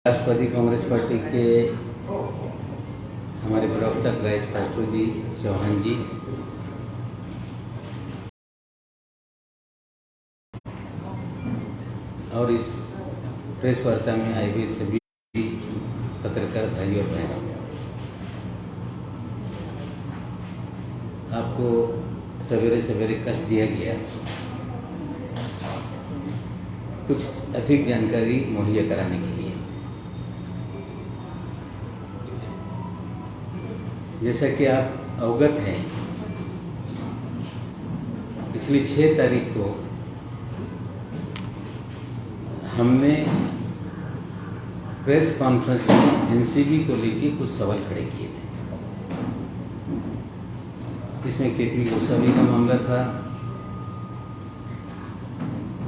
राष्ट्रवादी Congress party के हमारे प्रवक्ता ग्राइस फास्टू जी चौहान जी, और इस प्रेस वार्ता में आए हुए सभी पत्रकार भाई और बहनों, आपको सवेरे सवेरे कष्ट दिया गया कुछ अधिक जानकारी मुहैया कराने के लिए। जैसा कि आप अवगत हैं, पिछली 6 तारीख को हमने प्रेस कॉन्फ्रेंस में एनसीबी को लेकर कुछ सवाल खड़े किए थे। जिसमें केपी गोस्वामी का मामला था,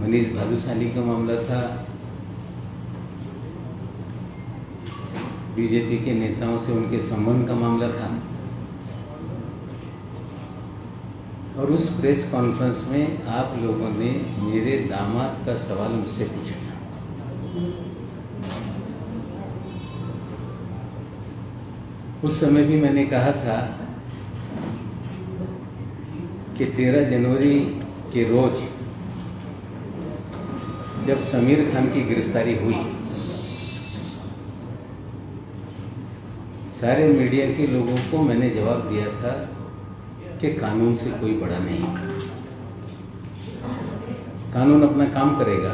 मनीष भालूशाली का मामला था, बीजेपी के नेताओं से उनके संबंध का मामला था। और उस प्रेस कॉन्फ्रेंस में आप लोगों ने मेरे दामाद का सवाल मुझसे पूछा था। उस समय भी मैंने कहा था कि 13 जनवरी के रोज जब समीर खान की गिरफ्तारी हुई, सारे मीडिया के लोगों को मैंने जवाब दिया था कि कानून से कोई बड़ा नहीं, कानून अपना काम करेगा।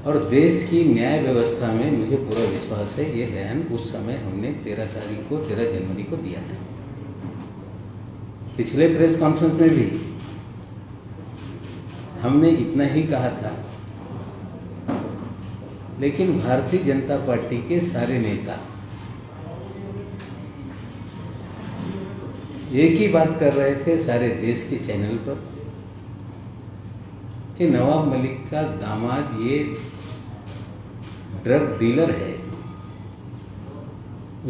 और देश की न्याय व्यवस्था में मुझे पूरा विश्वास है। ये बयान उस समय हमने 13 जनवरी को दिया था। पिछले प्रेस कॉन्फ्रेंस में भी हमने इतना ही कहा था, लेकिन भारतीय जनता पार्टी के सारे नेता एक ही बात कर रहे थे सारे देश के चैनल पर कि नवाब मलिक का दामाद ये ड्रग डीलर है,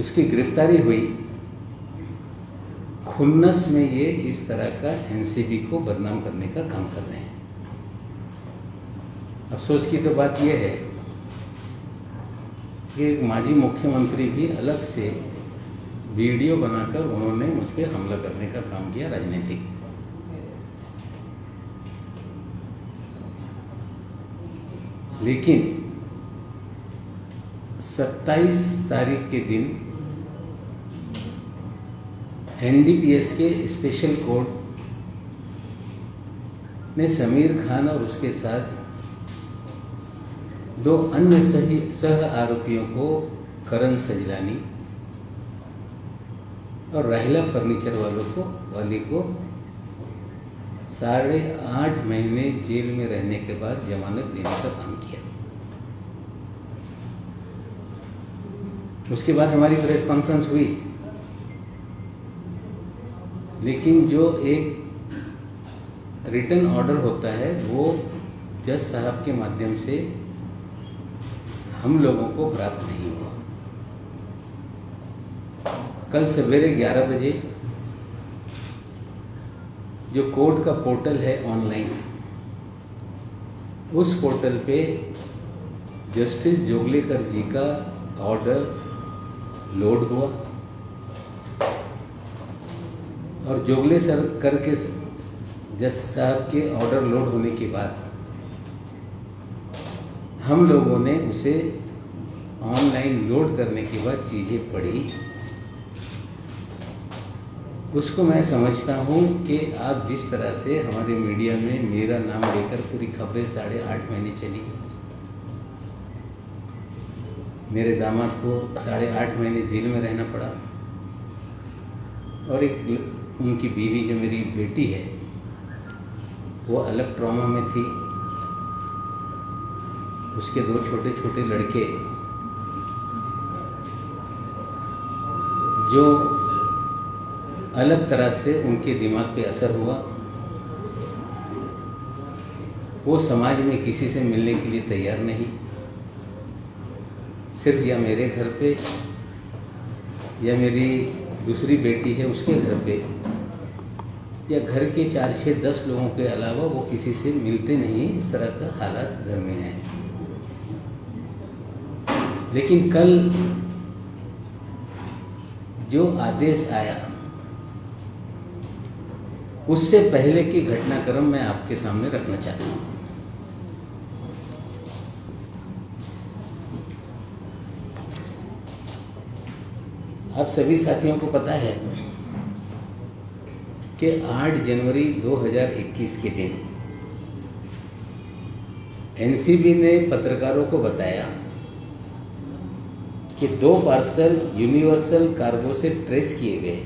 उसकी गिरफ्तारी हुई, खुन्नस में ये इस तरह का एनसीबी को बदनाम करने का काम कर रहे हैं। अफसोस की तो बात यह है कि माजी मुख्यमंत्री भी अलग से वीडियो बनाकर उन्होंने मुझ पर हमला करने का काम किया, राजनीतिक। लेकिन 27 तारीख के दिन एनडीपीएस के स्पेशल कोर्ट ने समीर खान और उसके साथ 2 अन्य सह आरोपियों को, करण सजलानी और राहिला फर्नीचर वाली को 8.5 महीने जेल में रहने के बाद जमानत देने का काम किया। उसके बाद हमारी प्रेस कॉन्फ्रेंस हुई, लेकिन जो एक रिटन ऑर्डर होता है वो जज साहब के माध्यम से हम लोगों को प्राप्त नहीं हुआ। कल सवेरे 11 बजे जो कोर्ट का पोर्टल है ऑनलाइन, उस पोर्टल पे जस्टिस जोगलेकर जी का ऑर्डर लोड हुआ और जोगले सर करके जज साहब के ऑर्डर लोड होने के बाद हम लोगों ने उसे ऑनलाइन लोड करने के बाद चीज़ें पढ़ी। उसको मैं समझता हूँ कि आप जिस तरह से हमारे मीडिया में मेरा नाम लेकर पूरी खबरें 8.5 महीने चली, मेरे दामाद को 8.5 महीने जेल में रहना पड़ा, और एक उनकी बीवी जो मेरी बेटी है वो अलग ट्रॉमा में थी, उसके 2 छोटे छोटे लड़के जो अलग तरह से उनके दिमाग पे असर हुआ, वो समाज में किसी से मिलने के लिए तैयार नहीं, सिर्फ या मेरे घर पे या मेरी दूसरी बेटी है उसके घर पे या घर के 4, 6, 10 लोगों के अलावा वो किसी से मिलते नहीं। इस तरह का हालात घर में है। लेकिन कल जो आदेश आया उससे पहले की घटनाक्रम मैं आपके सामने रखना चाहता हूँ। आप सभी साथियों को पता है कि 8 जनवरी 2021 के दिन एनसीबी ने पत्रकारों को बताया कि 2 पार्सल यूनिवर्सल कार्गो से ट्रेस किए गए,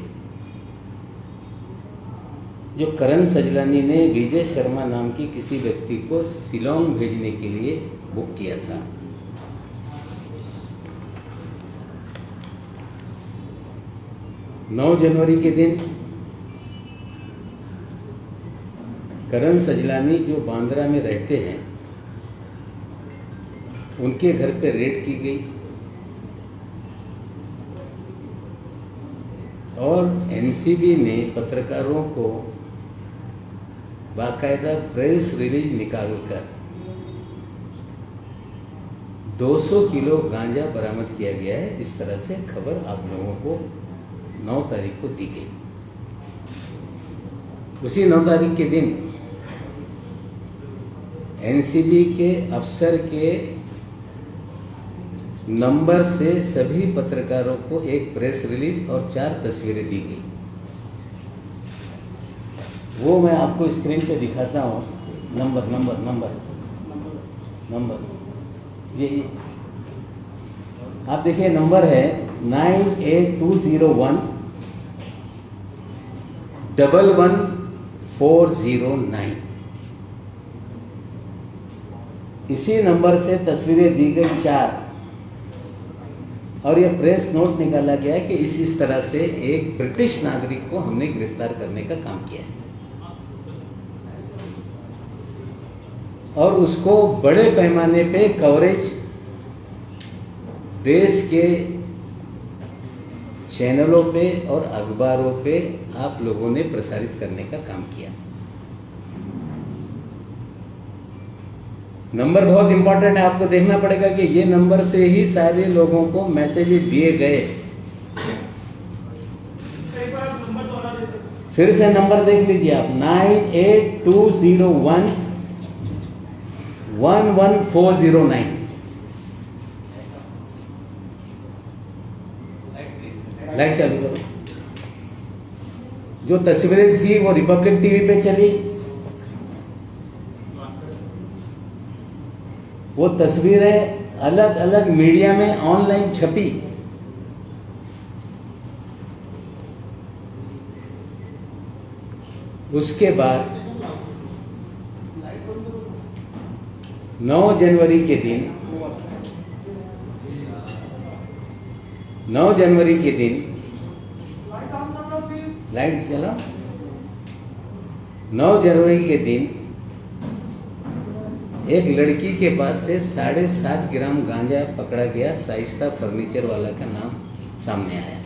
जो करण सजलानी ने विजय शर्मा नाम की किसी व्यक्ति को शिलोंग भेजने के लिए बुक किया था। नौ जनवरी के दिन करण सजलानी जो बांद्रा में रहते हैं उनके घर पे रेड की गई और एनसीबी ने पत्रकारों को बाकायदा प्रेस रिलीज निकालकर 200 किलो गांजा बरामद किया गया है। इस तरह से खबर आप लोगों को 9 तारीख को दी गई। उसी 9 तारीख के दिन एनसीबी के अफसर के नंबर से सभी पत्रकारों को एक प्रेस रिलीज और 4 तस्वीरें दी गई। वो मैं आपको स्क्रीन पे दिखाता हूँ। नंबर ये आप देखिए, नंबर है 98201 11409। इसी नंबर से तस्वीरें दी गई 4 और यह प्रेस नोट निकाला गया कि इस तरह से एक ब्रिटिश नागरिक को हमने गिरफ्तार करने का काम किया है और उसको बड़े पैमाने पे कवरेज देश के चैनलों पे और अखबारों पे आप लोगों ने प्रसारित करने का काम किया। नंबर बहुत इंपॉर्टेंट है, आपको देखना पड़ेगा कि ये नंबर से ही सारे लोगों को मैसेजेस दिए गए। फिर से नंबर देख लीजिए आप, 98201 11409। लाइट चालू करो। जो तस्वीरें थी वो रिपब्लिक टीवी पे चली, वो तस्वीरें अलग अलग मीडिया में ऑनलाइन छपी। उसके बाद 9 जनवरी के दिन 9 जनवरी के दिन लाइट चला। 9 जनवरी के दिन एक लड़की के पास से 7.5 ग्राम गांजा पकड़ा गया। साइस्ता फर्नीचर वाला का नाम सामने आया।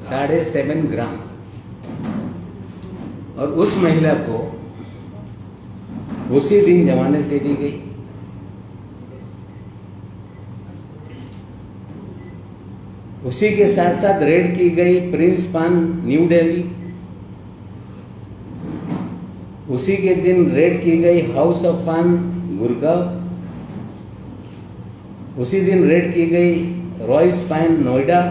7.5 ग्राम। और उस महिला को उसी दिन जमानत दे दी गई। उसी के साथ साथ रेड की गई प्रिंस पान न्यू दिल्ली। उसी के दिन रेड की गई हाउस ऑफ पान गुड़गांव। उसी दिन रेड की गई रॉयस पान नोएडा।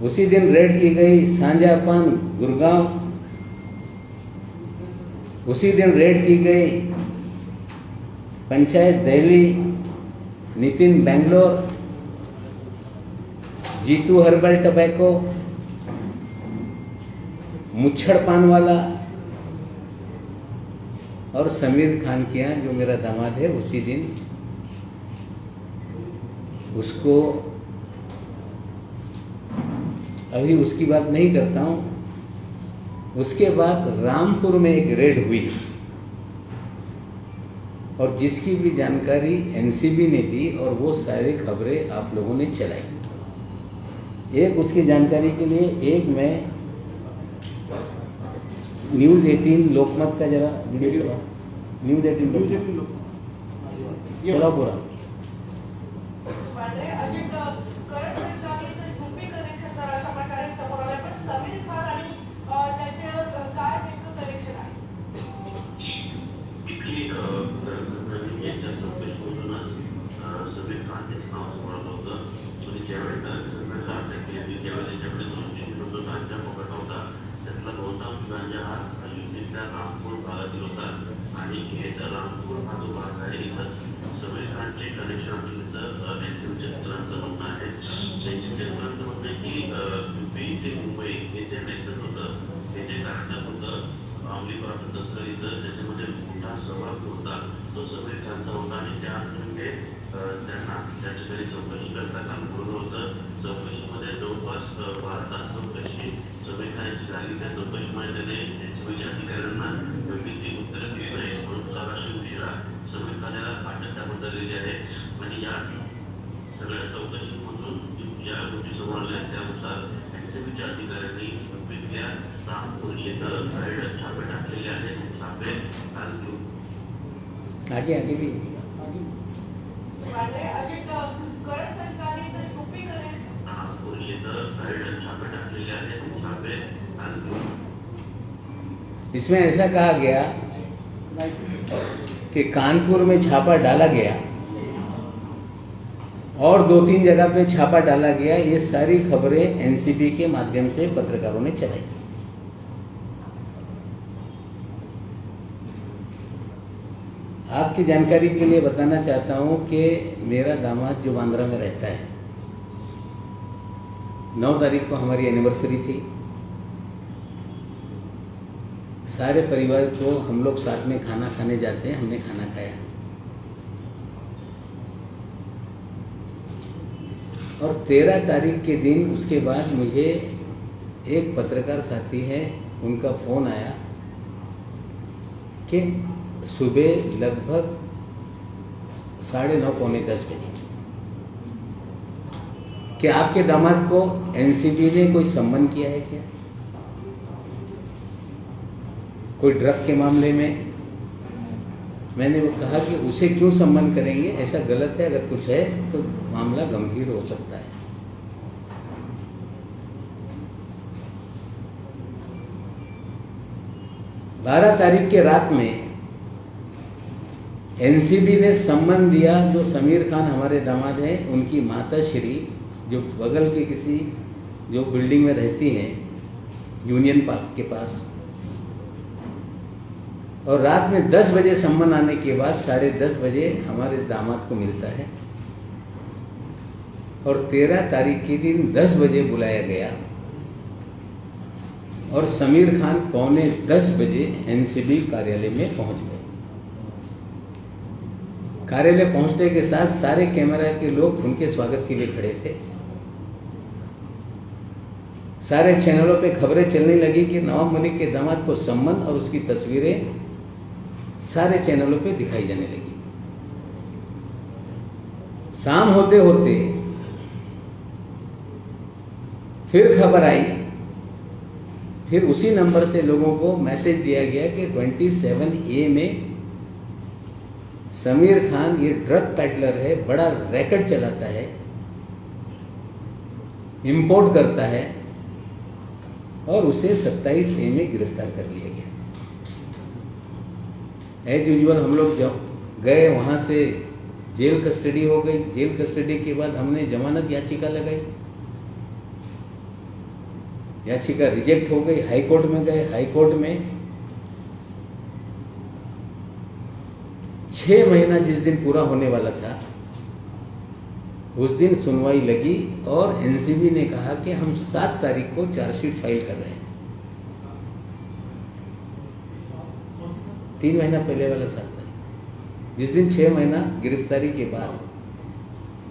उसी दिन रेड की गई सांझा पान गुड़गांव। उसी दिन रेड की गई पंचायत दिल्ली, नितिन बेंगलोर, जीतू हर्बल टबैको, मुच्छड़ पान वाला और समीर खान के यहाँ जो मेरा दामाद है। उसी दिन उसको, अभी उसकी बात नहीं करता हूँ। उसके बाद रामपुर में एक रेड हुई और जिसकी भी जानकारी एनसीबी ने दी और वो सारी खबरें आप लोगों ने चलाई। एक उसकी जानकारी के लिए एक मैं न्यूज़ 18 लोकमत का जरा वीडियो, न्यूज़ 18 चलो पूरा रामपूर भागातील होता आणि हे रामपूर हा जो भाग आहे इथं समीर खानचे कनेक्शन एनसीबीच्या सूत्रांचं म्हणणं आहे. एनसीबीच्या सूत्रांचं म्हणणं आहे की युपी ते मुंबई हे जे नेक्सस होतं हे जे कार्यक्रम होतं अंमली पदार्थ तस्करीचं त्याच्यामध्ये मोठा सहभाग होता तो समीर खानचा होता आणि त्या अनुषंगाने त्यांना त्याच्या घरी चौकशी करता काम बोलवलं होतं. चौकशीमध्ये जवळपास 12 तास चौकशी समीर खान यांची झाली. त्या चौकशीमध्ये त्याने एनसीबीच्या अधिकाऱ्यांना योग्य उत्तरं दिली नाही म्हणून 1200 उशिरा समीर खान याला अटक त्याबद्दल दिली आहे. आणि या सगळ्या चौकशीमधून ज्या गोष्टी समोर आल्या त्यानुसार एनसीबीच्या अधिकाऱ्यांनी युपीतल्या रामपूर येथं छापे टाकलेले आहेत. छापे आगे आगे भी रामपूर येथं छापे टाकलेले आहेत. छापे इसमें ऐसा कहा गया कि कानपुर में छापा डाला गया और 2-3 जगह पे छापा डाला गया. ये सारी खबरें एनसीबी के माध्यम से पत्रकारों ने चलाई. आपकी जानकारी के लिए बताना चाहता हूं कि मेरा दामाद जो बांद्रा में रहता है, 9 तारीख को हमारी एनिवर्सरी थी. सारे परिवार को हम लोग साथ में खाना खाने जाते हैं. हमने खाना खाया और 13 तारीख के दिन उसके बाद मुझे एक पत्रकार साथी है, उनका फ़ोन आया कि सुबह लगभग 9:30 पौने 10 बजे कि आपके दामाद को एनसीबी ने कोई सम्मन किया है क्या, कोई ड्रग के मामले में. मैंने वो कहा कि उसे क्यों सम्मन करेंगे, ऐसा गलत है. अगर कुछ है तो मामला गंभीर हो सकता है. बारह तारीख के रात में एनसीबी ने सम्मन दिया. जो समीर खान हमारे दामाद हैं, उनकी माता श्री जो बगल के किसी जो बिल्डिंग में रहती हैं यूनियन पार्क के पास, और रात में 10 बजे सम्मन आने के बाद 10:30 बजे हमारे दामाद को मिलता है और 13 तारीख के दिन 10 बजे बुलाया गया और समीर खान 9:45 बजे एनसीबी कार्यालय में पहुंच गए. कार्यालय पहुंचने के साथ सारे कैमरा के लोग उनके स्वागत के लिए खड़े थे. सारे चैनलों पे खबरें चलने लगी कि नवाब मलिक के दामाद को सम्मन और उसकी तस्वीरें सारे चैनलों पे दिखाई जाने लगी. शाम होते होते फिर खबर आई, फिर उसी नंबर से लोगों को मैसेज दिया गया कि 27A में समीर खान ये ड्रग पैडलर है, बड़ा रैकेट चलाता है, इंपोर्ट करता है और उसे 27A में गिरफ्तार कर लिया गया. एज यूजुअल हम लोग जब गए वहाँ से जेल कस्टडी हो गई. जेल कस्टडी के बाद हमने जमानत याचिका लगाई. याचिका रिजेक्ट हो गई. हाई कोर्ट में गए. हाई कोर्ट में 6 महीना जिस दिन पूरा होने वाला था उस दिन सुनवाई लगी और एनसीबी ने कहा कि हम 7 तारीख को चार्जशीट फाइल कर रहे हैं. 3 महीना पहले वाला 7 तारीख, जिस दिन 6 महीना गिरफ्तारी के बाद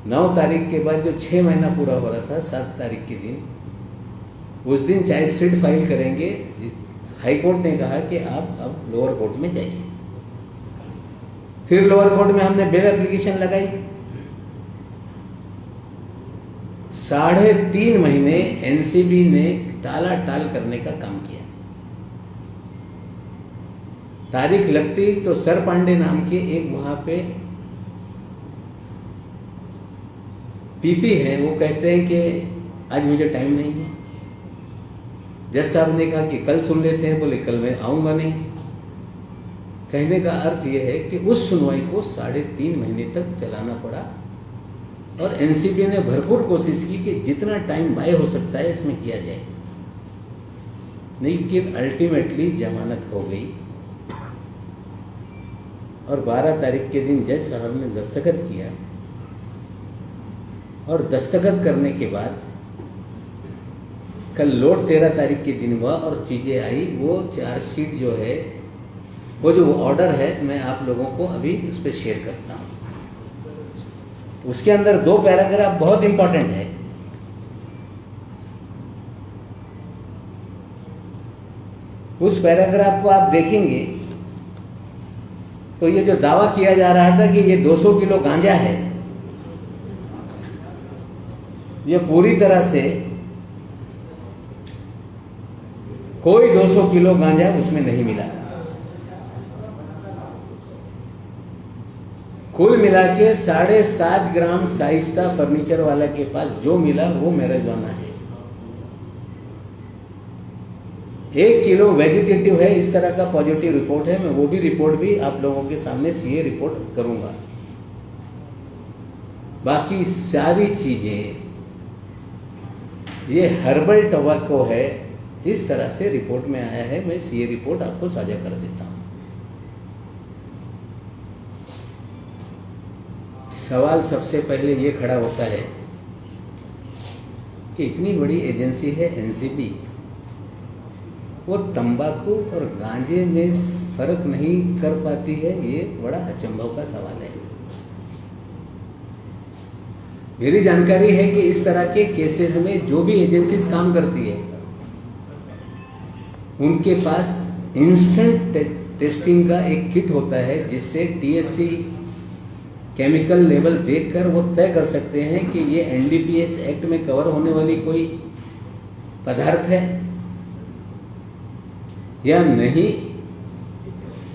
9 तारीख के बाद जो 6 महीना पूरा हो रहा था 7 तारीख के दिन, उस दिन चार्जशीट फाइल करेंगे. हाई कोर्ट ने कहा कि आप अब लोअर कोर्ट में जाइए. फिर लोअर कोर्ट में हमने बेल एप्लीकेशन लगाई. 3.5 महीने एनसीबी ने टाला टाल करने का काम किया. तारीख लगती तो सर पांडे नाम के एक वहाँ पे टीपी है वो कहते हैं कि आज मुझे टाइम नहीं है। जज साहब ने कहा कि कल सुन लेते हैं, बोले कल मैं आऊँगा नहीं। कहने का अर्थ ये है कि उस सुनवाई को 3.5 महीने तक चलाना पड़ा और एनसीबी ने भरपूर कोशिश की कि जितना टाइम बाय हो सकता है इसमें किया जाए, लेकिन अल्टीमेटली जमानत हो गई और 12 तारीख के दिन जज साहब ने दस्तखत किया और दस्तखत करने के बाद कल लोड 13 तारीख के दिन हुआ और चीज़ें आई। वो चार्जशीट जो है, वो जो ऑर्डर है, मैं आप लोगों को अभी उस पर शेयर करता हूँ। उसके अंदर 2 पैराग्राफ बहुत इंपॉर्टेंट है। उस पैराग्राफ को आप देखेंगे तो ये जो दावा किया जा रहा था कि ये 200 किलो गांजा है, ये पूरी तरह से कोई 200 किलो गांजा उसमें नहीं मिला। कुल मिला के 7.5 ग्राम शाइस्ता फर्नीचर वाला के पास जो मिला वो मैरिजुआना है। 1 किलो वेजिटेटिव है, इस तरह का पॉजिटिव रिपोर्ट है। मैं वो भी रिपोर्ट भी आप लोगों के सामने सीए रिपोर्ट करूंगा। बाकी सारी चीजें ये हर्बल टबैको है, इस तरह से रिपोर्ट में आया है। मैं सीए रिपोर्ट आपको साझा कर देता हूं। सवाल सबसे पहले ये खड़ा होता है कि इतनी बड़ी एजेंसी है एनसीबी, वो तंबाकू और गांजे में फर्क नहीं कर पाती है। ये बड़ा अचंभव का सवाल है। मेरी जानकारी है कि इस तरह के केसेस में जो भी एजेंसीज काम करती है उनके पास इंस्टेंट टेस्टिंग का एक किट होता है, जिससे टीएससी केमिकल लेवल देखकर वो तय कर सकते हैं कि ये एनडीपीएस एक्ट में कवर होने वाली कोई पदार्थ है या नहीं।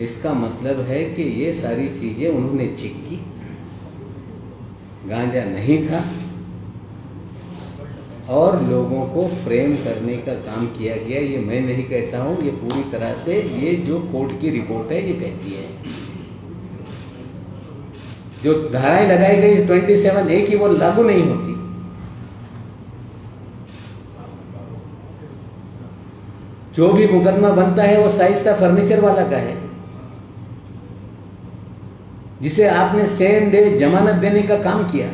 इसका मतलब है कि ये सारी चीजें उन्होंने चेक की, गांजा नहीं था और लोगों को फ्रेम करने का काम किया गया। ये मैं नहीं कहता हूं, ये पूरी तरह से ये जो कोर्ट की रिपोर्ट है ये कहती है। जो धाराएं लगाई गई 27A की वो लागू नहीं होती। जो भी मुकदमा बनता है वो शाइस्ता फर्नीचर वाला का है, जिसे आपने सेम डे जमानत देने का काम किया।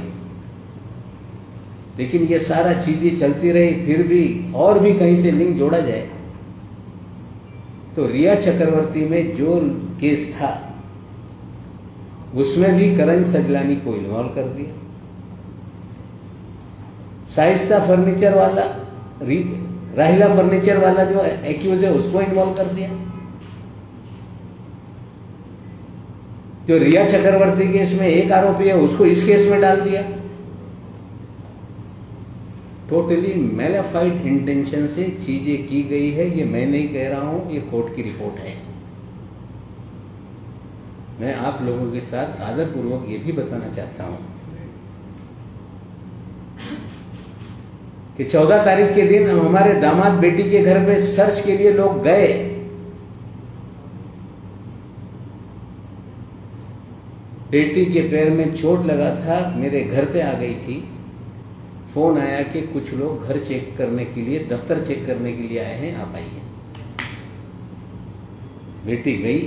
लेकिन ये सारा चीजें चलती रही, फिर भी और भी कहीं से लिंक जोड़ा जाए तो रिया चक्रवर्ती में जो केस था उसमें भी करण सजलानी को इन्वॉल्व कर दिया। शाइस्ता फर्नीचर वाला, राहिला फर्नीचर वाला जो एक्यूज है उसको इन्वॉल्व कर दिया। जो रिया चक्रवर्ती केस में एक आरोपी है उसको इस केस में डाल दिया। टोटली मैलाफाइड इंटेंशन से चीजें की गई है। ये मैं नहीं कह रहा हूं, ये कोर्ट की रिपोर्ट है। मैं आप लोगों के साथ आदरपूर्वक ये भी बताना चाहता हूं कि 14 तारीख के दिन हमारे दामाद बेटी के घर पे सर्च के लिए लोग गए। बेटी के पैर में चोट लगा था, मेरे घर पे आ गई थी। फोन आया कि कुछ लोग घर चेक करने के लिए, दफ्तर चेक करने के लिए आए हैं, आप आइए। बेटी गई।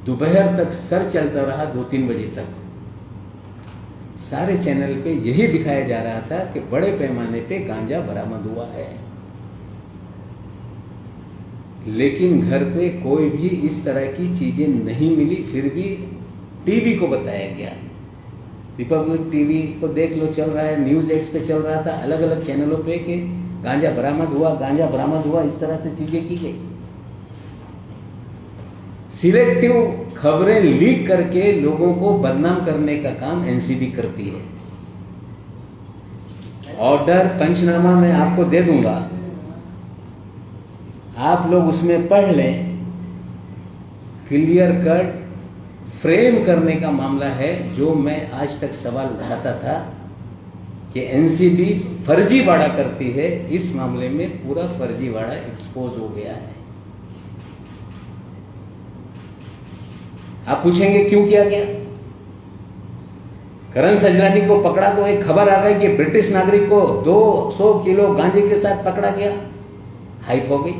दोपहर तक सर चलता रहा, 2-3 बजे तक। सारे चैनल पे यही दिखाया जा रहा था कि बड़े पैमाने पे गांजा बरामद हुआ है, लेकिन घर पे कोई भी इस तरह की चीजें नहीं मिली। फिर भी टीवी को बताया गया, रिपब्लिक टीवी को देख लो, चल रहा है, न्यूज एक्स पे चल रहा था, अलग अलग चैनलों पे कि गांजा बरामद हुआ, गांजा बरामद हुआ, इस तरह से चीजें की गई। सिलेक्टिव खबरें लीक करके लोगों को बदनाम करने का काम एनसीबी करती है। ऑर्डर पंचनामा मैं आपको दे दूंगा, आप लोग उसमें पढ़ लें। क्लियर कट फ्रेम करने का मामला है। जो मैं आज तक सवाल उठाता था कि एनसीबी फर्जीवाड़ा करती है, इस मामले में पूरा फर्जीवाड़ा एक्सपोज हो गया है। आप पूछेंगे क्यों किया गया? करण सजलानी को पकड़ा तो एक खबर आ गई कि ब्रिटिश नागरिक को 200 किलो गांजे के साथ पकड़ा गया, हाइप हो गई।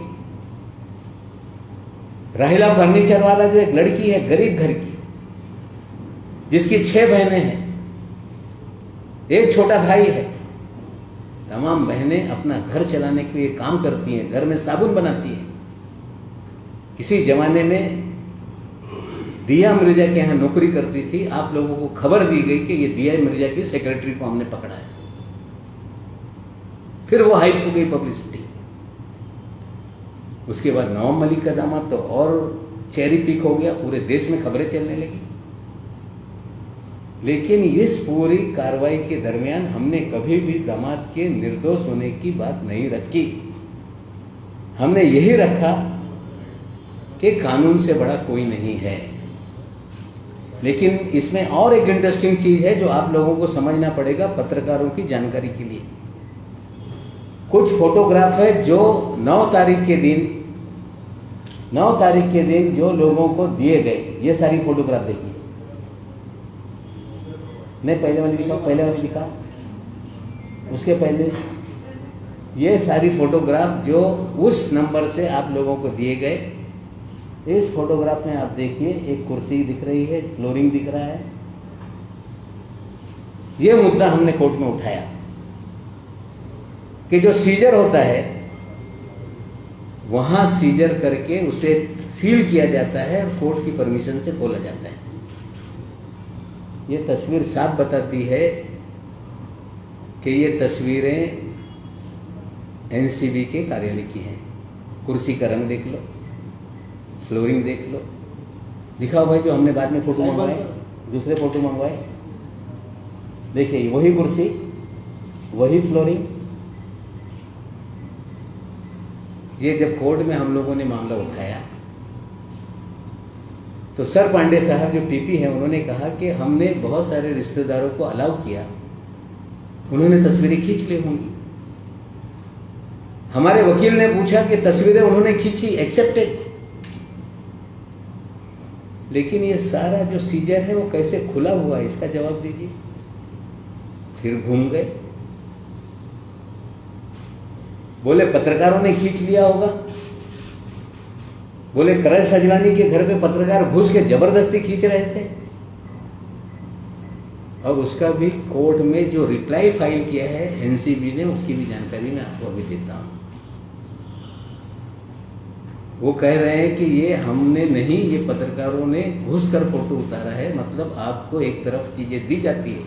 राहिला फर्नीचर वाला जो एक लड़की है गरीब घर की, जिसकी 6 बहनें हैं, एक छोटा भाई है, तमाम बहनें अपना घर चलाने के लिए काम करती हैं, घर में साबुन बनाती हैं। किसी जमाने में दिया मिर्जा के यहाँ नौकरी करती थी, आप लोगों को खबर दी गई कि ये दिया मिर्जा की सेक्रेटरी को हमने पकड़ा है। फिर वो हाइप हो गई पब्लिसिटी। उसके बाद नवाब मलिक का दामाद तो और चेरी पिक हो गया, पूरे देश में खबरें चलने लगी। लेकिन इस पूरी कार्रवाई के दरमियान हमने कभी भी दामाद के निर्दोष होने की बात नहीं रखी। हमने यही रखा कि कानून से बड़ा कोई नहीं है। लेकिन इसमें और एक इंटरेस्टिंग चीज है जो आप लोगों को समझना पड़ेगा पत्रकारों की जानकारी के लिए। कुछ फोटोग्राफ है जो 9 तारीख के दिन जो लोगों को दिए गए, ये सारी फोटोग्राफ देखिए। नहीं, पहले वाली दिखा, उसके पहले ये सारी फोटोग्राफ जो उस नंबर से आप लोगों को दिए गए। इस फोटोग्राफ में आप देखिए, एक कुर्सी दिख रही है, फ्लोरिंग दिख रहा है। ये मुद्दा हमने कोर्ट में उठाया कि जो सीजर होता है वहां सीजर करके उसे सील किया जाता है और कोर्ट की परमिशन से खोला जाता है। ये तस्वीर साफ बताती है कि ये तस्वीरें एनसीबी के कार्यालय की हैं। कुर्सी का रंग देख लो, फ्लोरिंग देख लो। दिखाओ भाई, जो हमने बाद में फोटो मंगवाए, दूसरे फोटो मंगवाए, देखिए वही कुर्सी, वही फ्लोरिंग। ये जब कोर्ट में हम लोगों ने मामला उठाया तो सर पांडे साहब जो टीपी हैं, उन्होंने कहा कि हमने बहुत सारे रिश्तेदारों को अलाउ किया, उन्होंने तस्वीरें खींच ली होंगी। हमारे वकील ने पूछा कि तस्वीरें उन्होंने खींची, एक्सेप्टेड, लेकिन ये सारा जो सीजर है वो कैसे खुला हुआ है, इसका जवाब दीजिए। फिर घूम गए, बोले पत्रकारों ने खींच लिया होगा, बोले करण सजलानी के घर पे पत्रकार घुस के जबरदस्ती खींच रहे थे। और उसका भी कोर्ट में जो रिप्लाई फाइल किया है एनसीबी ने, उसकी भी जानकारी मैं आपको अभी देता हूं। वो कह रहे हैं कि ये हमने नहीं, ये पत्रकारों ने घुस कर फोटो उतारा है। मतलब आपको एक तरफ चीजें दी जाती है,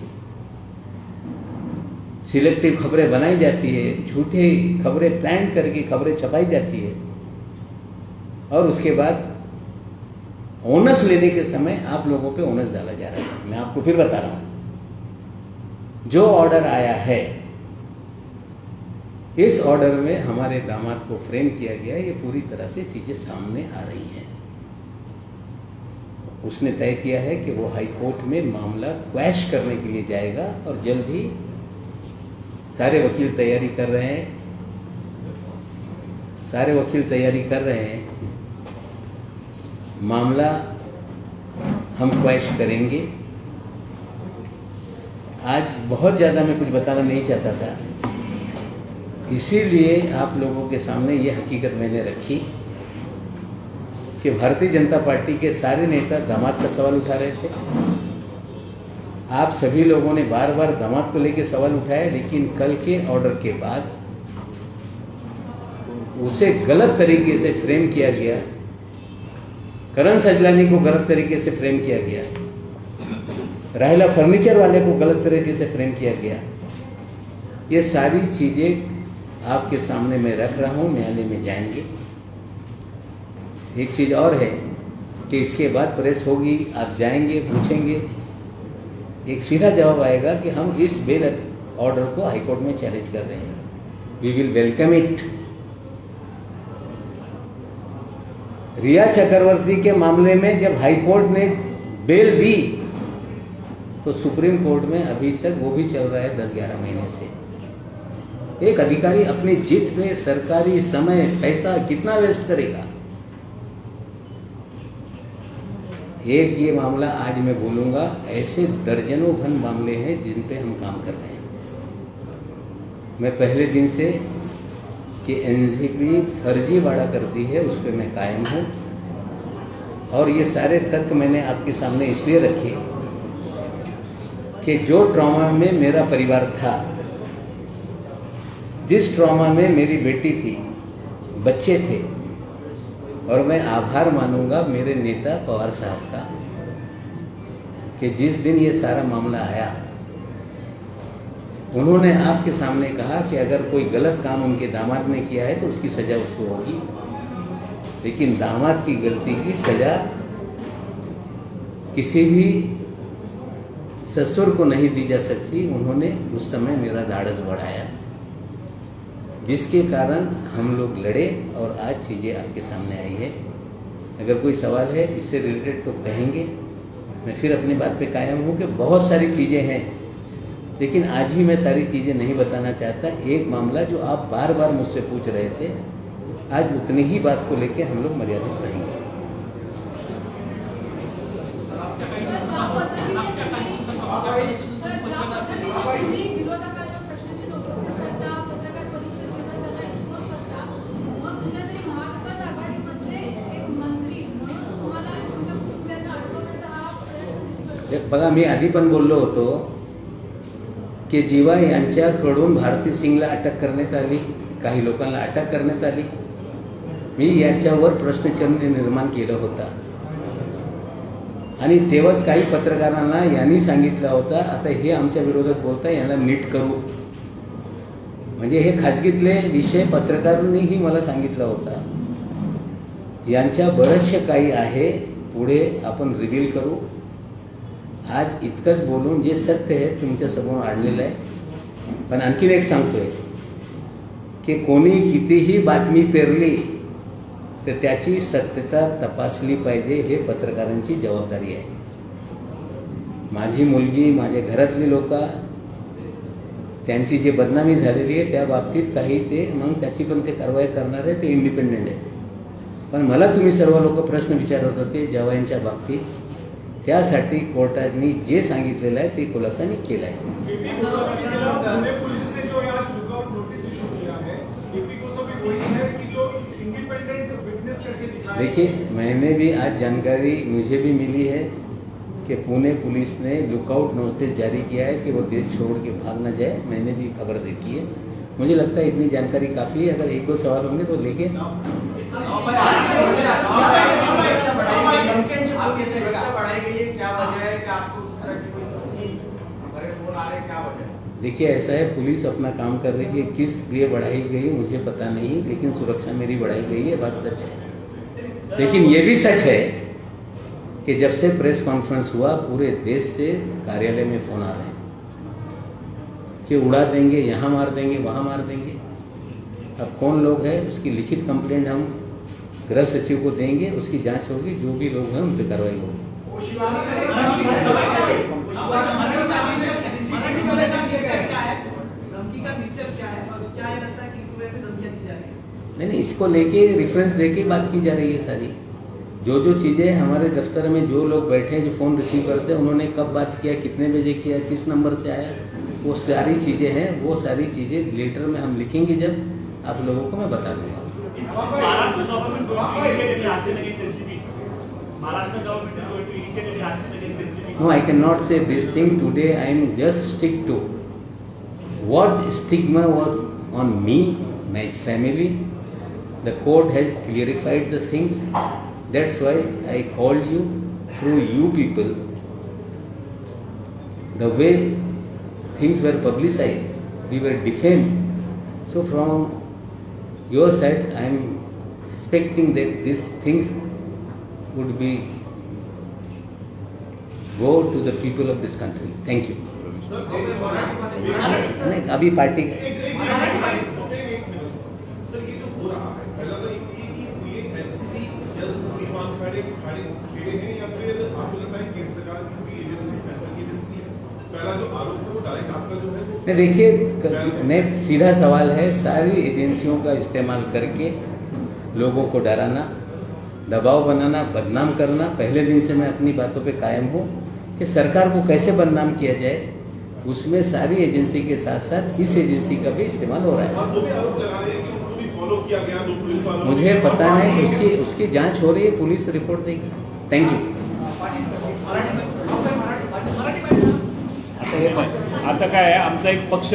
सिलेक्टिव खबरें बनाई जाती है, झूठी खबरें प्लान करके खबरें छपाई जाती है, और उसके बाद ओनस लेने के समय आप लोगों पे ओनस डाला जा रहा है। मैं आपको फिर बता रहा हूं, जो ऑर्डर आया है, इस ऑर्डर में हमारे दामाद को फ्रेम किया गया। ये पूरी तरह से चीजें सामने आ रही हैं। उसने तय किया है कि वो हाई कोर्ट में मामला क्वैश करने के लिए जाएगा, और जल्द ही सारे वकील तैयारी कर रहे हैं, मामला हम क्वैश करेंगे। आज बहुत ज़्यादा मैं कुछ बताना नहीं चाहता था, इसीलिए आप लोगों के सामने ये हकीकत मैंने रखी कि भारतीय जनता पार्टी के सारे नेता दामाद का सवाल उठा रहे थे। आप सभी लोगों ने बार बार दामाद को लेकर सवाल उठाया, लेकिन कल के ऑर्डर के बाद उसे गलत तरीके से फ्रेम किया गया, करण सजलानी को गलत तरीके से फ्रेम किया गया, राहिला फर्नीचर वाले को गलत तरीके से फ्रेम किया गया। ये सारी चीज़ें आपके सामने मैं रख रहा हूँ, न्यायालय में जाएंगे। एक चीज़ और है कि इसके बाद प्रेस होगी, आप जाएंगे, पूछेंगे, एक सीधा जवाब आएगा कि हम इस बेल ऑर्डर को हाईकोर्ट में चैलेंज कर रहे हैं। We will welcome it. Rhea Chakraborty के मामले में जब हाईकोर्ट ने बेल दी तो सुप्रीम कोर्ट में अभी तक वो भी चल रहा है 10-11 महीने से। एक अधिकारी अपनी जीत में सरकारी समय पैसा कितना वेस्ट करेगा? एक ये मामला आज मैं बोलूँगा, ऐसे दर्जनों घन मामले हैं जिन पे हम काम कर रहे हैं। मैं पहले दिन से कि एनसीपी फर्जीवाड़ा करती है उस पर मैं कायम हूँ, और ये सारे तथ्य मैंने आपके सामने इसलिए रखे कि जो ट्रॉमा में मेरा परिवार था, जिस ट्रॉमा में मेरी बेटी थी, बच्चे थे, और मैं आभार मानूंगा मेरे नेता पवार साहब का कि जिस दिन ये सारा मामला आया, उन्होंने आपके सामने कहा कि अगर कोई गलत काम उनके दामाद ने किया है तो उसकी सज़ा उसको होगी, लेकिन दामाद की गलती की सज़ा किसी भी ससुर को नहीं दी जा सकती। उन्होंने उस समय मेरा धाड़स बढ़ाया, जिसके कारण हम लोग लड़े और आज चीज़ें आपके सामने आई है। अगर कोई सवाल है इससे रिलेटेड तो कहेंगे। मैं फिर अपनी बात पे कायम हूँ कि बहुत सारी चीज़ें हैं, लेकिन आज ही मैं सारी चीज़ें नहीं बताना चाहता। एक मामला जो आप बार बार मुझसे पूछ रहे थे, आज उतनी ही बात को लेके हम लोग मर्यादित रहेंगे। बघा, मी आधी पण बोललो होतो की जीवा यांच्याकडून भारती सिंगला अटक करण्यात आली, काही लोकांना अटक करण्यात आली। मी याच्यावर प्रश्नचिन्ह निर्माण केलं होता आणि तेव्हाच काही पत्रकारांना यांनी सांगितलं होता, आता हे आमच्या विरोधात बोलताय, यांना नीट करू। म्हणजे हे खाजगीतले विषय पत्रकारांनीही मला सांगितलं होता, यांच्या बरेचसे काही आहे, पुढे आपण रिव्हील करू। आज इतकंच बोलून जे सत्य आहे तुमच्या समोर आणलेलं आहे। पण आणखीन एक सांगतोय की कोणी कितीही बातमी पेरली तर त्याची सत्यता तपासली पाहिजे, हे पत्रकारांची जबाबदारी आहे। माझी मुलगी, माझ्या घरातली लोक, त्यांची जी बदनामी झालेली आहे त्या बाबतीत काही ते मग त्याची पण ते कारवाई करणार आहे, ते इंडिपेंडेंट आहे। पण मला तुम्ही सर्व लोक प्रश्न विचारत होते जवायांच्या बाबतीत, त्यासाठी कोर्टाने जे सांगितलेलं आहे ते खुलासा मी केला आहे। देखिए, मैंने भी आज जानकारी मुझे भी मिली है कि पुणे पुलिस ने लुकआउट नोटिस जारी किया है कि वो देश छोड़ के भाग न जाए। मैंने भी खबर देखी है। मुझे लगता है इतनी जानकारी काफ़ी है। अगर 1-2 सवाल होंगे तो लेके देखिए, ऐसा है, पुलिस अपना काम कर रही है। किस लिए बढ़ाई गई मुझे पता नहीं, लेकिन सुरक्षा मेरी बढ़ाई गई है, बात सच है। लेकिन ये भी सच है कि जब से प्रेस कॉन्फ्रेंस हुआ, पूरे देश से कार्यालय में फ़ोन आ रहे हैं कि उड़ा देंगे, यहाँ मार देंगे, वहाँ मार देंगे। अब कौन लोग हैं उसकी लिखित कंप्लेंट हम गृह सचिव को देंगे, उसकी जांच होगी, जो भी लोग हैं उन पर कार्रवाई होगी। नहीं, इसको लेके रेफरेंस देके बात की जा रही है सारी। जो चीज़ें हमारे दफ्तर में जो लोग बैठे हैं, जो फ़ोन रिसीव करते हैं, उन्होंने कब बात किया, कितने बजे किया, किस नंबर से आया, वो सारी चीज़ें हैं। वो सारी चीज़ें लेटर में हम लिखेंगे, जब आप लोगों को मैं बता दूँगा। No, I cannot say this thing today. I am just stick to what stigma was on me, my family. The court has clarified the things. That's why I called you through you people. The way things were publicized, we were defamed. So from your side, I am expecting that these things would be go to the people of this country. Thank you. नहीं, अभी party sir ये जो हो रहा है, पहला तो ये एनसीपी या सुप्रीम खड़े हैं, या फिर आपको लगता है केंद्र सरकार की एजेंसी, सेंट्रल की एजेंसी है? नहीं देखिए, मैं सीधा सवाल है, सारी एजेंसियों का इस्तेमाल करके लोगों को डराना, दबाव बनाना, बदनाम करना। पहले दिन से मैं अपनी बातों पे कायम हूँ कि सरकार को कैसे बदनाम किया जाए, उसमें सारी एजेंसी के साथ साथ इस एजेंसी का भी इस्तेमाल हो रहा है। और वो भी आरोप लगा रहे हैं कि उनको भी फॉलो किया गया, तो पुलिस वालों ने मुझे और पता है, बाकी- उसकी जांच हो रही है, पुलिस रिपोर्ट देगी। Thank you. आता काय आहे, आमचा एक पक्ष